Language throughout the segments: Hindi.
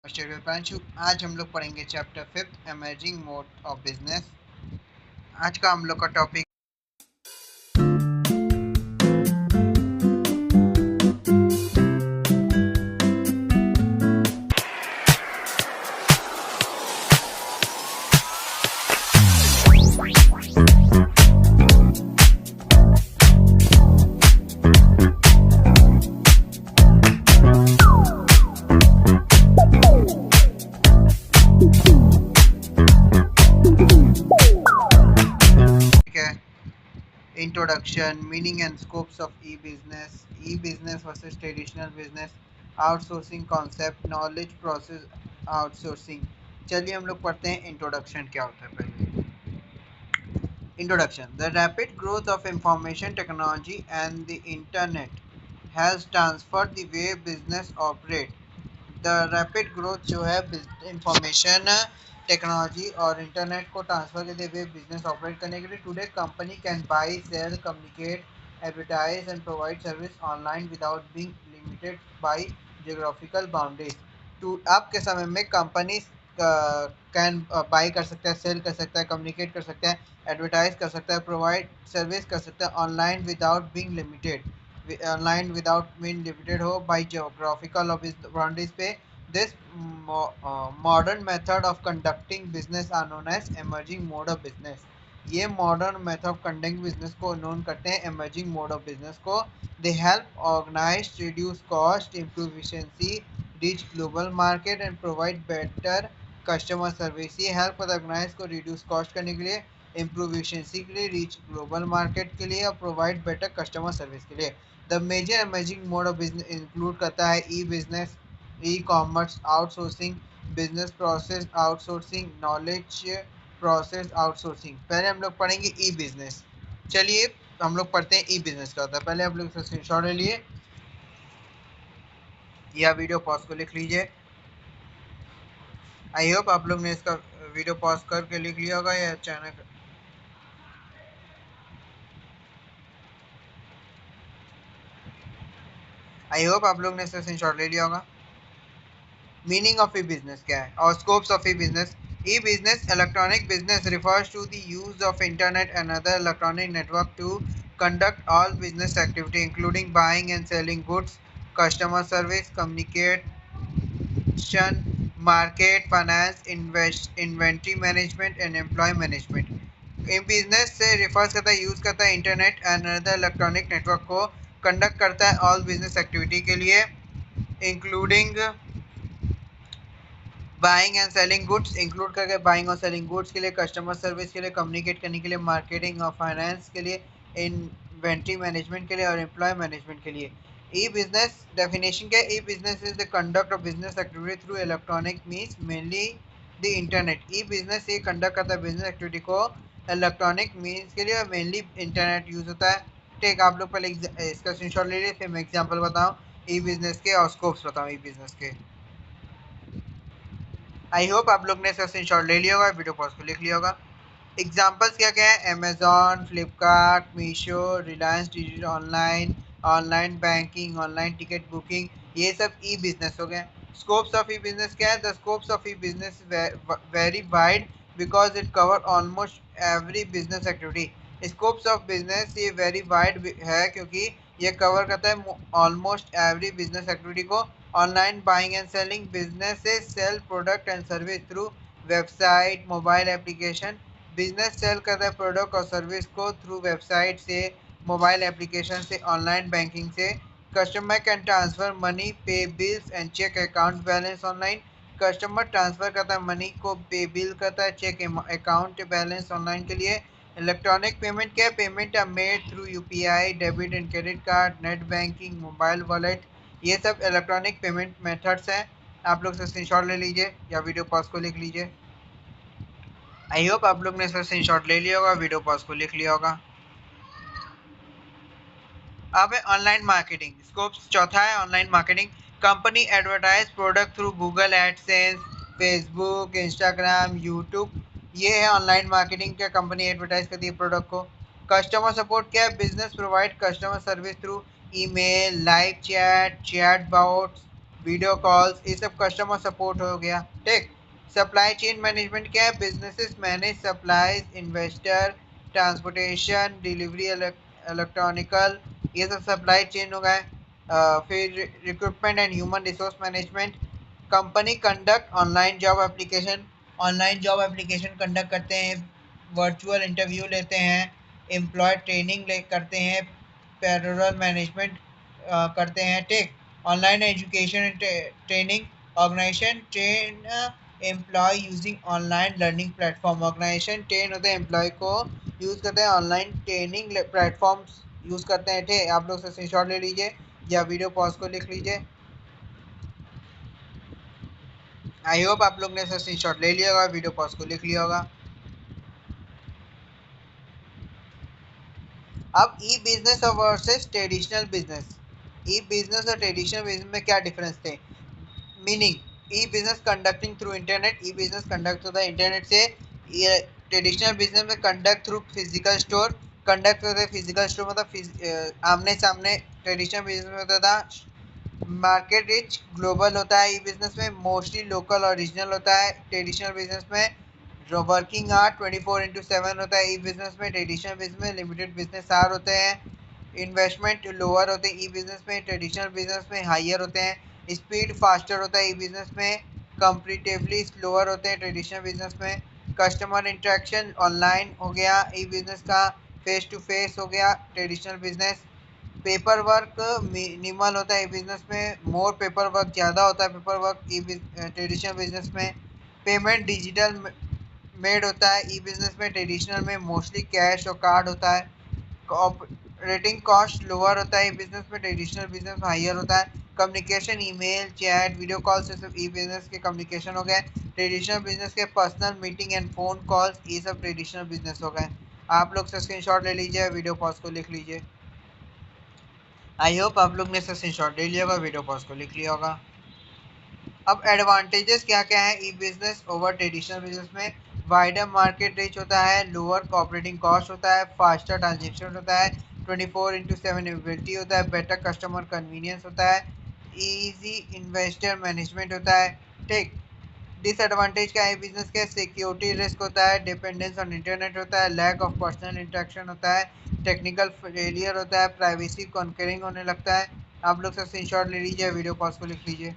प्रांशु, आज हम लोग पढ़ेंगे chapter 5 emerging mode of business. आज का हम लोग का टॉपिक है introduction, meaning and scopes of e business versus traditional business, outsourcing concept, knowledge process outsourcing. चलिए हम लोग पढ़ते हैं इंट्रोडक्शन क्या होता है। पहले introduction, the rapid growth of information technology and the internet has transferred the way business operate. The rapid growth जो है इंफॉर्मेशन टेक्नोलॉजी और इंटरनेट को ट्रांसफर करते हुए बिजनेस ऑपरेट करने के लिए today company can buy sell communicate advertise and provide service online without being limited by geographical boundaries. टू अब के समय में कंपनी कैन बाई कर सकता है, सेल कर सकता है, कम्युनिकेट कर सकता है, एडवर्टाइज कर सकता है, प्रोवाइड सर्विस कर सकता है online without being limited, online without being limited हो बाय जियोग्राफिकल बाउंड्रीज पे। This modern method of conducting business are known as emerging mode of business. ये modern method of conducting business को नोन करते हैं एमर्जिंग मोड ऑफ बिजनेस को। They help organise reduce cost, improve efficiency, reach global market and provide better customer service. ये हेल्प करता है ऑर्गेनाइज को रिड्यूस कॉस्ट करने के लिए, इम्प्रूव एफिशिएंसी के लिए, रीच ग्लोबल मार्केट के लिए और प्रोवाइड बेटर कस्टमर सर्विस के लिए। The major emerging mode of business include करता है e business, e commerce outsourcing, business process outsourcing, knowledge process outsourcing. पहले हम लोग पढ़ेंगे ई बिजनेस। चलिए हम लोग पढ़ते हैं ई बिजनेस क्या होता है। पहले हम लोग इसका स्क्रीनशॉट ले लिए या वीडियो पॉज को लिख लीजिए। आई होप आप लोग ने इसका वीडियो पॉज करके लिख लिया होगा या अचानक। आई होप आप लोग ने इसका स्क्रीनशॉट ले लिया होगा। मीनिंग ऑफ ई बिजनेस क्या है और scopes of e business. E business electronic business refers to the use of internet and other electronic network to conduct all business activity including buying and selling goods, customer service, communication, market, finance, inventory management and employee management। E business से रिफर्स करता है, यूज करता है internet and other electronic network को, कंडक्ट करता है ऑल बिजनेस एक्टिविटी के लिए including buying and selling goods, include करके बाइंग और सेलिंग गुड्स के लिए, कस्टमर सर्विस के लिए, कम्युनिकेट करने के लिए, मार्केटिंग और फाइनेंस के लिए, इन्वेंट्री मैनेजमेंट के लिए और एम्प्लॉय मैनेजमेंट के लिए। ई बिजनेस डेफिनेशन क्या है? E business is the conduct of business activity through electronic means mainly the internet. E business ये कंडक्ट करता है बिजनेस एक्टिविटी को इलेक्ट्रॉनिक मीन्स के लिए और मेनली इंटरनेट यूज होता है। ठीक, आप लोग पहले इसका स्क्रीनशॉट ले लीजिए, फिर मैं एग्जांपल बताऊं ई बिजनेस के और स्कोप्स बताऊं ई बिजनेस के। आई होप आप लोग ने इसका स्क्रीनशॉट ले लिया होगा, वीडियो पॉज को लिख लिया होगा। एग्जाम्पल्स क्या क्या है? Amazon, Flipkart, Meesho, Reliance digital online, online banking, online ticket booking, ये सब ई बिजनेस हो गए। स्कोप्स ऑफ ई बिजनेस क्या है? The scopes of e business very wide because it cover almost every business activity. Scopes of business ये वेरी वाइड है क्योंकि ये कवर करता है ऑलमोस्ट एवरी बिजनेस एक्टिविटी को। Online buying and selling, businesses sell product and service through website, mobile application. Business sell करता है प्रोडक्ट और सर्विस को थ्रू वेबसाइट से, मोबाइल एप्लीकेशन से, ऑनलाइन बैंकिंग से। कस्टमर कैन ट्रांसफर मनी, पे bills and check account balance online. Customer transfer करता है मनी को, पे बिल करता है, चेक अकाउंट बैलेंस ऑनलाइन के लिए। इलेक्ट्रॉनिक पेमेंट क्या है? Payment are made through UPI, debit and credit card, net banking, mobile wallet. ये सब इलेक्ट्रॉनिक पेमेंट मेथड्स हैं। आप लोग से स्क्रीनशॉट ले लीजिए या वीडियो पॉज को लिख लीजिए। आई होप आप लोग ने इसका स्क्रीनशॉट ले लिया होगा, वीडियो पॉज को लिख लिया होगा। अब है ऑनलाइन मार्केटिंग। स्कोप चौथा है online marketing. Company advertise product through Google AdSense, Facebook, Instagram, YouTube. ये है ऑनलाइन मार्केटिंग, क्या कंपनी एडवर्टाइज करती है प्रोडक्ट को। कस्टमर सपोर्ट क्या है? Business provide customer service through email, live chat, chat bots, video calls, ये सब कस्टमर सपोर्ट हो गया। ठीक। सप्लाई चेन मैनेजमेंट क्या है? Businesses manage supplies, investor, transportation, delivery, electronical, ये सब सप्लाई चेन हो गए। फिर recruitment and human resource management, company conduct online job application conduct करते हैं, वर्चुअल इंटरव्यू लेते हैं, एम्प्लॉय ट्रेनिंग करते हैं, पेरोल मैनेजमेंट करते हैं। ठीक। Online education training, organisation train employ using online learning platform, organisation train होते हैं एम्प्लॉय को यूज़ करते हैं ऑनलाइन ट्रेनिंग प्लेटफॉर्म्स यूज़ करते हैं। ठीक। आप लोग से स्क्रीनशॉट ले लीजिए या वीडियो पॉज को लिख लीजिए। आई होप आप लोग ने स्क्रीनशॉट ले लिया होगा, वीडियो पॉज को लिख लिया होगा। अब ई बिजनेस और वर्सेस ट्रेडिशनल बिजनेस, ई बिजनेस और ट्रेडिशनल बिजनेस में क्या डिफरेंस थे? मीनिंग, ई business conducting through internet, e business conduct होता है इंटरनेट से। ये ट्रेडिशनल बिजनेस में conduct through physical store, conduct होता है फिजिकल स्टोर मतलब आमने सामने। ट्रेडिशनल बिजनेस में होता था मार्केट रिच ग्लोबल होता है, ई बिजनेस में मोस्टली लोकल और रीजनल होता है। ट्रेडिशनल बिजनेस में जो वर्किंग आवर 24/7 होता है ई बिजनेस में। ट्रेडिशनल बिजनेस में लिमिटेड बिजनेस आवर होते हैं। इन्वेस्टमेंट लोअर होते हैं ई बिजनेस में, ट्रेडिशनल बिजनेस में हायर होते हैं। स्पीड फास्टर होता है ई बिजनेस में, कंपेरेटिवली स्लोअर होते हैं ट्रेडिशनल बिजनेस में। कस्टमर इंटरेक्शन ऑनलाइन हो गया ई बिजनेस का, फेस टू फेस हो गया traditional business. Paper work minimal होता है ई बिजनेस में, मोर पेपर वर्क ज़्यादा होता है पेपर वर्क ई ट्रेडिशनल बिजनेस में। पेमेंट डिजिटल मेड होता है ई बिजनेस में, ट्रेडिशनल में मोस्टली कैश और कार्ड होता है। ऑपरेटिंग कॉस्ट लोअर होता है ई बिजनेस में, ट्रेडिशनल बिजनेस में हायर होता है। Communication email, chat, video call से सब ई बिजनेस के कम्युनिकेशन हो गए। ट्रेडिशनल बिजनेस के personal meeting and phone calls, ये सब ट्रेडिशनल बिजनेस हो गए। आप लोग से स्क्रीनशॉट ले लीजिए, वीडियो पॉज को लिख लीजिए। आई होप आप लोग ने स्क्रीनशॉट ले लिया होगा, वीडियो पॉज को लिख लिया होगा। अब एडवांटेजेस क्या क्या है e business over traditional business में? वाइडर मार्केट रीच होता है, लोअर ऑपरेटिंग कॉस्ट होता है, फास्टर ट्रांजेक्शन होता है, 24/7 अवेलेबिलिटी होता है, बेटर कस्टमर कन्वीनियंस होता है, इजी इन्वेस्टर मैनेजमेंट होता है। ठीक। डिसएडवांटेज क्या है बिजनेस के? सिक्योरिटी रिस्क होता है, डिपेंडेंस ऑन इंटरनेट होता है, लैक ऑफ पर्सनल इंटरेक्शन होता है, टेक्निकल फेलियर होता है, प्राइवेसी कॉन्करिंग होने लगता है। आप लोग से स्क्रीनशॉट ले लीजिए, वीडियो पॉज को लिख लीजिए।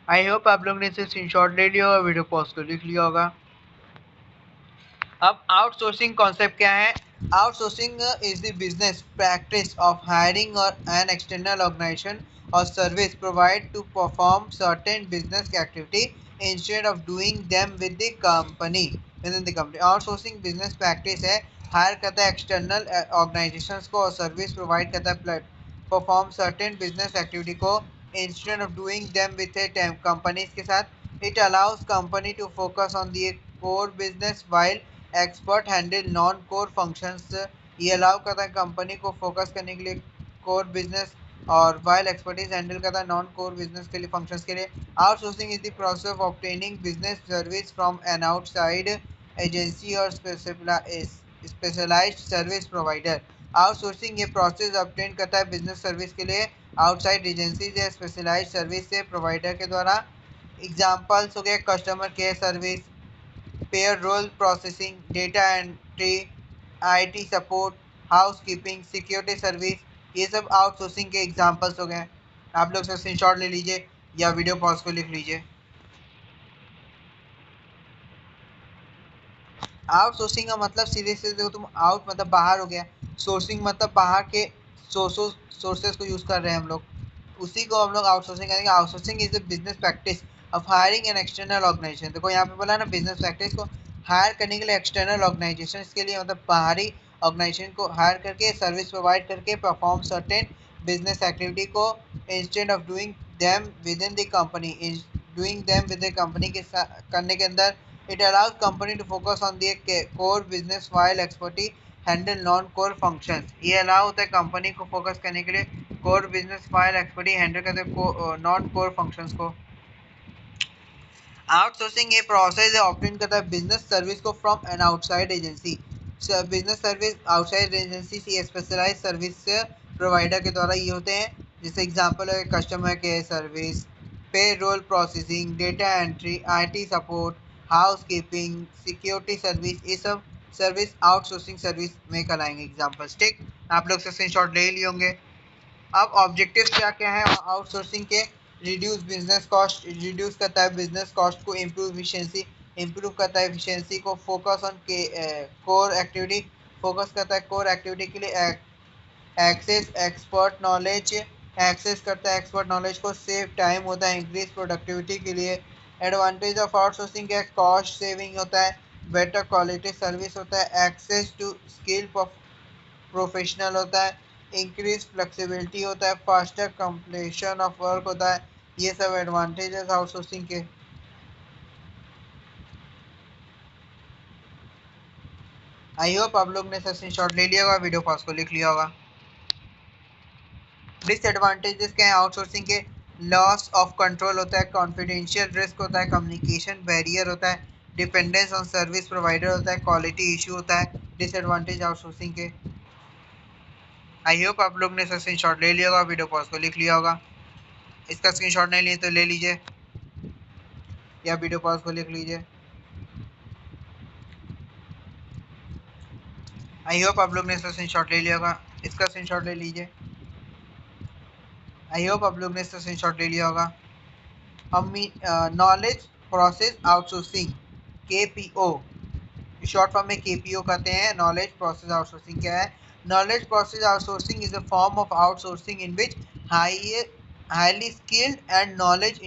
आई होप आप लोग ने इसे स्क्रीनशॉट ले लिया होगा, वीडियो पॉज को लिख लिया होगा। अब आउटसोर्सिंग कॉन्सेप्ट क्या है? Outsourcing is the business practice of hiring or an external organisation or service provide to perform certain business activity instead of doing them with the company within the company। Outsourcing business practice है, हायर करता है एक्सटर्नल ऑर्गेनाइजेशंस को और सर्विस प्रोवाइड करता है परफॉर्म सर्टेन बिजनेस एक्टिविटी को instead of doing them with companies के साथ। It allows company to focus on the core business while expert handle non core functions. ये अलाउ करता है कंपनी को फोकस करने के लिए कोर बिजनेस और वाइल एक्सपर्टीज हैंडल करता है नॉन कोर बिजनेस के लिए फंक्शंस के लिए। Outsourcing is the process of obtaining business service from an outside agency और स्पेशलाइज्ड सर्विस प्रोवाइडर। आउटसोर्सिंग ये प्रोसेस ऑब्टेन करता है बिजनेस सर्विस के लिए आउटसाइड एजेंसी या स्पेशलाइज्ड सर्विस से प्रोवाइडर के द्वारा। एग्जांपल्स हो गए customer care service, payroll processing, data entry, IT support, housekeeping, security service, ये सब आउटसोर्सिंग के एग्जांपल्स हो गए। आप लोग से स्क्रीनशॉट ले लीजिए या वीडियो पॉज को लिख लीजिए। आउटसोर्सिंग का मतलब सीधे सीधे देखो तुम, आउट मतलब बाहर हो गया, सोर्सिंग मतलब बाहर के सोर्सेस को यूज कर रहे हैं हम लोग, उसी को हम लोग आउटसोर्सिंग करेंगे। Outsourcing is the business practice of hiring an external organisation. देखो यहाँ पे बोला ना बिजनेस प्रैक्टिस को हायर करने के लिए एक्सटर्नल ऑर्गेनाइजेशन के लिए, मतलब बाहरी ऑर्गेनाइजेशन को हायर करके सर्विस प्रोवाइड करके परफॉर्म सर्टेन बिजनेस एक्टिविटी को instead of doing them with in the company, doing them with the company के करने के अंदर। It allows company to focus on their core business while expertise handle non-core functions। ये अलाउ होता है कंपनी को फोकस करने के लिए core business file expertise handle करते नॉन कोर फंक्शंस को। आउटसोर्सिंग ये प्रोसेस है ऑब्टेन करता है बिजनेस सर्विस को from an outside agency, business service outside agency से स्पेशलाइज सर्विस प्रोवाइडर के द्वारा ये होते हैं। जैसे एग्जांपल है customer care service, payroll processing, data entry, IT support, housekeeping, security service, ये सब सर्विस आउटसोर्सिंग सर्विस में कराएंगे एग्जाम्पल्स। ठीक, आप लोग से स्क्रीनशॉट ले लिए होंगे। अब ऑब्जेक्टिव्स क्या क्या है आउटसोर्सिंग के? रिड्यूस बिजनेस कॉस्ट, रिड्यूस करता है बिजनेस कॉस्ट को, इम्प्रूव एफिशिएंसी, इम्प्रूव करता है एफिशिएंसी को, फोकस ऑन के कोर एक्टिविटी, फोकस करता है कोर एक्टिविटी के लिए, एक्सेस एक्सपर्ट नॉलेज, एक्सेस करता है एक्सपर्ट नॉलेज को, सेव टाइम होता है इंक्रीज प्रोडक्टिविटी के लिए। एडवांटेज ऑफ आउटसोर्सिंग क्या है? कॉस्ट सेविंग होता है, बेटर क्वालिटी सर्विस होता है, एक्सेस टू स्किल प्रोफेशनल होता है, इंक्रीज फ्लेक्सिबिलिटी होता है, फास्टर कंप्लीशन ऑफ वर्क होता है। ये सब एडवांटेजेस आउटसोर्सिंग के। आई होप आप लोग ने सेशन शॉट ले लिया होगा, वीडियो पॉज को लिख लिया होगा। डिसएडवांटेजेस क्या है आउटसोर्सिंग के? लॉस ऑफ कंट्रोल होता है, कॉन्फिडेंशियल रिस्क होता है, कम्युनिकेशन बैरियर होता है, डिपेंडेंस ऑन सर्विस प्रोवाइडर होता है, क्वालिटी इशू होता है। डिसएडवांटेज आउटसोर्सिंग के। आई होप आप लोग ने सेशन शॉट ले लिया होगा, वीडियो पॉज को लिख लिया होगा। इसका स्क्रीनशॉट नहीं लिए तो ले लीजिए या वीडियो पॉज को लिख लीजिए। आई होप आप लोग ने इसका स्क्रीनशॉट ले लिया होगा, इसका स्क्रीनशॉट ले लीजिए। आई होप आप लोग ने इसका स्क्रीनशॉट ले लिया होगा। हम knowledge process outsourcing, KPO, short form में केपीओ कहते हैं। नॉलेज प्रोसेस आउटसोर्सिंग क्या है? Knowledge process outsourcing is a form of outsourcing in which highly skilled and knowledge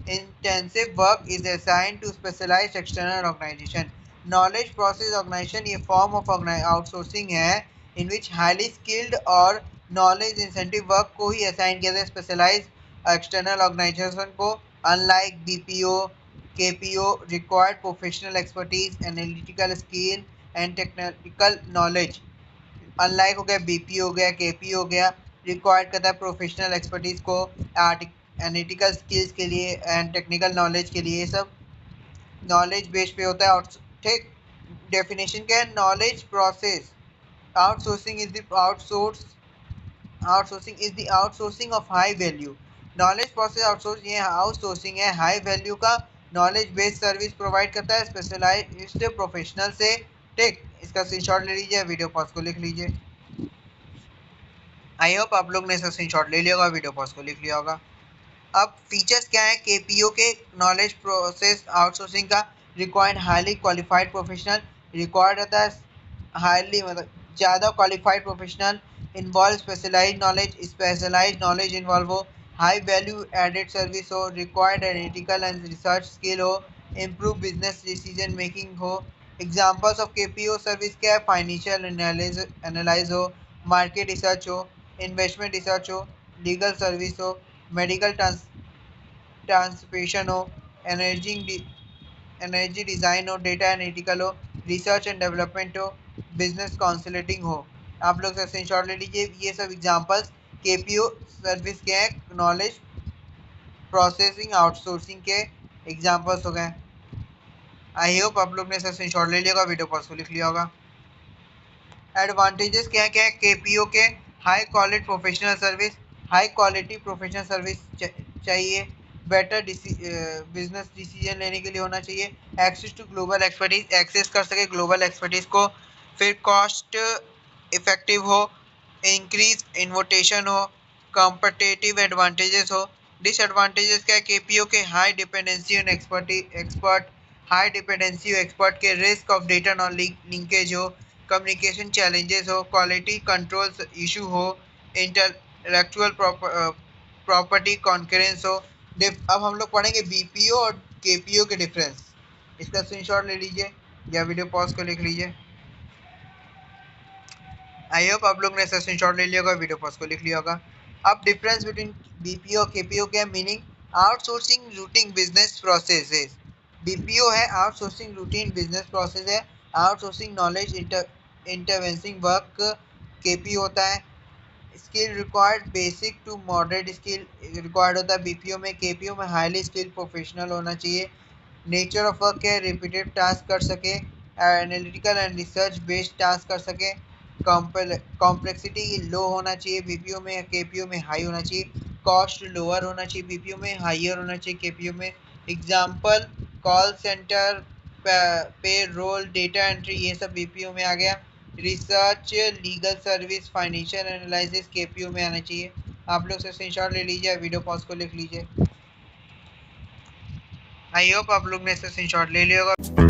intensive work is assigned to specialized external organization. Knowledge process organization ये form of outsourcing है in which highly skilled और knowledge incentive work को ही assign किया जाता है specialized external organization को। Unlike BPO, KPO required professional expertise, analytical skill and technical knowledge। Unlike हो गया बीपी हो गया केपी हो गया, रिक्वायर्ड करता है प्रोफेशनल एक्सपर्टीज को, एनालिटिकल स्किल्स के लिए एंड टेक्निकल नॉलेज के लिए। ये सब नॉलेज बेस पे होता है। और ठीक, डेफिनेशन क्या है? Knowledge process outsourcing is the outsourcing of high value. Knowledge process outsource ये आउटसोर्सिंग है हाई वैल्यू का, नॉलेज बेस्ड सर्विस प्रोवाइड करता है स्पेशलाइज्ड प्रोफेशनल से। ठीक, इसका स्क्रीनशॉट ले लीजिए, वीडियो पॉज को लिख लीजिए। आई होप आप लोग ने इसका स्क्रीनशॉट ले लिया होगा, वीडियो पॉज को लिख लिया होगा। अब फीचर्स क्या है केपीओ के? नॉलेज प्रोसेस आउटसोर्सिंग का required highly qualified professional, required रहता है हाईली मतलब ज़्यादा qualified professional, involve specialise knowledge involve हो, हाई वैल्यू एडेड सर्विस हो, required analytical and research skill हो, इम्प्रूव बिजनेस डिसीजन मेकिंग हो। एग्जाम्पल्स ऑफ केपीओ सर्विस क्या है? फाइनेंशियल एनालाइज हो, मार्केट रिसर्च हो, इन्वेस्टमेंट रिसर्च हो, लीगल सर्विस हो, मेडिकल ट्रांसपेशन हो, एनर्जी एनर्जी डिज़ाइन हो, डेटा एनालिटिकल हो, रिसर्च एंड डेवलपमेंट हो, बिजनेस काउंसलिंग हो। आप लोग से स्क्रीनशॉट ले लीजिए। ये सब एग्जांपल्स केपीओ सर्विस के हैं, नॉलेज प्रोसेसिंग आउटसोर्सिंग के एग्जांपल्स हो गए। आई होप आप लोग ने सब स्क्रीनशॉट ले लिया होगा, वीडियो पॉज को लिख लिया होगा। एडवांटेजेस क्या क्या है केपीओ के? High quality professional service, high quality professional service चाहिए, बेटर बिजनेस डिसीजन लेने के लिए होना चाहिए, access to global expertise, access कर सके ग्लोबल एक्सपर्टीज को, फिर कॉस्ट इफेक्टिव हो, इंक्रीज इन्वोटेशन हो, कॉम्पिटिटिव एडवांटेजेस हो। डिसएडवांटेजेस क्या है केपीओ के? High dependency on expert, high dependency expert के, risk of data non linkage हो, कम्युनिकेशन चैलेंजेस हो, क्वालिटी कंट्रोल इशू हो, इंटेलेक्चुअल प्रॉपर्टी कॉन्करेंस हो। अब हम लोग पढ़ेंगे बीपीओ और केपीओ के डिफरेंस। इसका स्क्रीनशॉट ले लीजिए या वीडियो पॉज को लिख लीजिए। आई होप आप लोग ने इसका स्क्रीनशॉट ले लिया होगा, वीडियो पॉज को लिख लिया होगा। अब डिफरेंस बिटवीन बीपीओ और केपीओ क्या है? Meaning outsourcing routing business processes. BPO है आउटसोर्सिंग रूटीन बिजनेस प्रोसेस है, outsourcing knowledge intervening work. KPO होता है skill required basic to moderate skill required होता है बीपीओ में। केपीओ में हाईली स्किल प्रोफेशनल होना चाहिए। नेचर ऑफ वर्क है रिपीटेड टास्क कर सके, analytical and research based task कर सके। कॉम्प्लेक्सिटी लो होना चाहिए बीपीयू में, केपीयू में हाई होना चाहिए। कॉस्ट लोअर होना चाहिए बीपीयू में, हाइयर होना चाहिए केपीयू में। Example call centre, payroll, data entry, ये सब बीपीयू में आ गया। Research, legal service, financial analysis KPU में आना चाहिए। आप लोग से स्क्रीनशॉट ले लीजिए, वीडियो पॉज को लिख लीजिए। आई होप आप लोग ने इससे स्क्रीनशॉट ले लिया होगा।